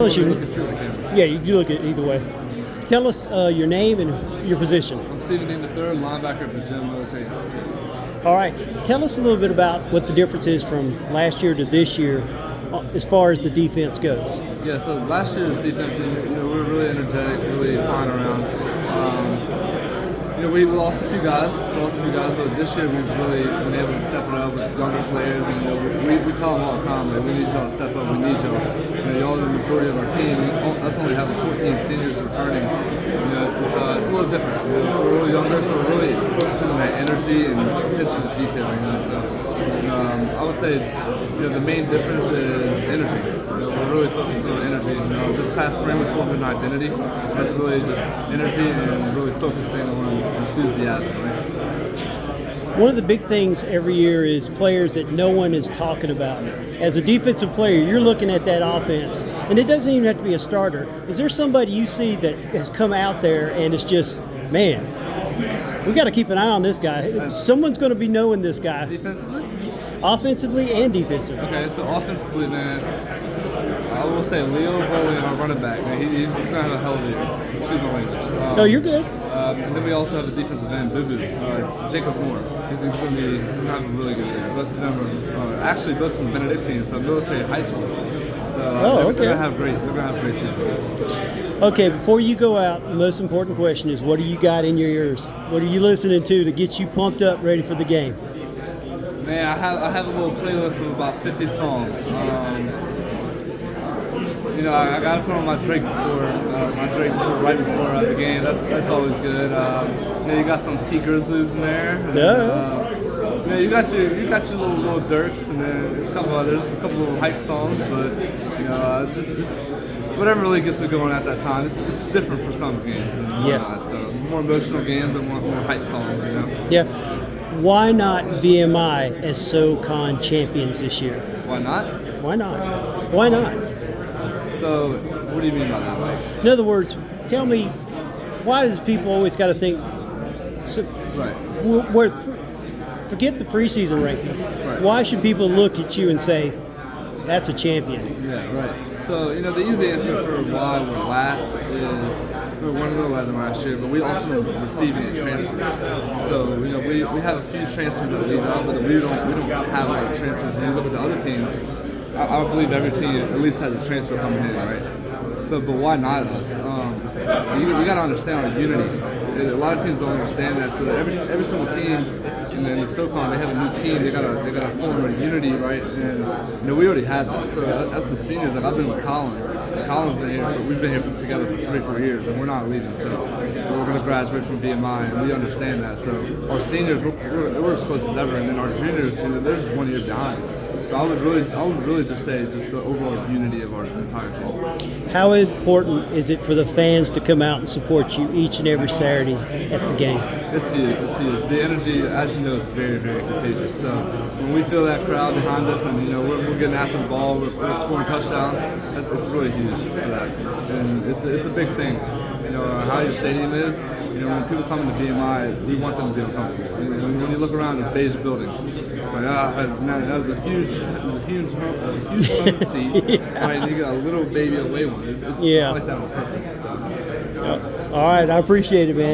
Tell us yeah, you do look at either way. Tell us your name and your position. I'm Stephen Dean III, linebacker at Virginia Military Institute. All right, tell us a little bit about what the difference is from last year to this year as far as the defense goes. Yeah, so last year's defense, we were really energetic, really flying around. We lost a few guys, but this year we've really been able to step it up with younger players. And we tell them all the time, like, we need y'all to step up. We need y'all. Y'all are the majority of our team. That's only having 14 seniors returning. It's a little different. So we're really younger, so we're really focusing on that energy and attention to detail. I would say, the main difference is energy. We're really focusing on energy. This past spring we formed an identity. That's really just energy and really focusing on enthusiasm. Right? One of the big things every year is players that no one is talking about. As a defensive player, you're looking at that offense, and it doesn't even have to be a starter. Is there somebody you see that has come out there and it's just, man, we got to keep an eye on this guy. Someone's going to be knowing this guy. Defensively? Offensively and defensively. Okay, so offensively, man, I will say Leo Bowen, our running back, man, he's going to have a hell of a year. Excuse my language. No, you're good. And then we also have a defensive end, Jacob Moore. He's going to have a really good year. Both of them are actually both from Benedictine, so military high schools. So they're going to have great seasons. Okay, before you go out, the most important question is, what do you got in your ears? What are you listening to get you pumped up, ready for the game? Man, I have a little playlist of about 50 songs. I got to put on my Drake right before the game. That's always good. You got some T Grizzlies in there. And, you got your little Dirks, and then a couple of hype songs. But it's whatever really gets me going at that time. It's different for some games and whatnot. So more emotional games and more hype songs. Yeah. Why not VMI as SoCon champions this year? Why not? Why not? Why not? So, what do you mean by that? Like? In other words, tell me, why does people always got to think? Right. Forget the preseason rankings. Right. Why should people look at you and say, "That's a champion"? Yeah, right. So, the easy answer for why we're last is we won a little better than last year, but we also receiving any transfers. So, we have a few transfers that lead up, but we don't have a lot of transfers. When you look at the other teams, I believe every team at least has a transfer coming in, right? So, but why not us? You got to understand our unity. A lot of teams don't understand that. So every single team in the SoCon, they have a new team. They gotta form a unity, right? And we already had that. So as the seniors, like I've been with Colin. Colin's been here. We've been here together for 3-4 years, and we're not leaving. So we're gonna graduate from VMI, and we understand that. So our seniors, we're as close as ever, and then our juniors, they're just 1 year behind. So I would really just say just the overall unity of our entire team. How important is it for the fans to come out and support you each and every Saturday at the game? It's huge. It's huge. The energy, as you know, is very, very contagious. So when we feel that crowd behind us, and we're getting after the ball, we're scoring touchdowns. It's really huge for that, and it's a big thing. How your stadium is. When people come into VMI, we want them to be uncomfortable. When you look around, it's beige buildings. It's like, that was a huge front seat, right? And you got a little baby away one. It's like that on purpose. So. All right, I appreciate it, man.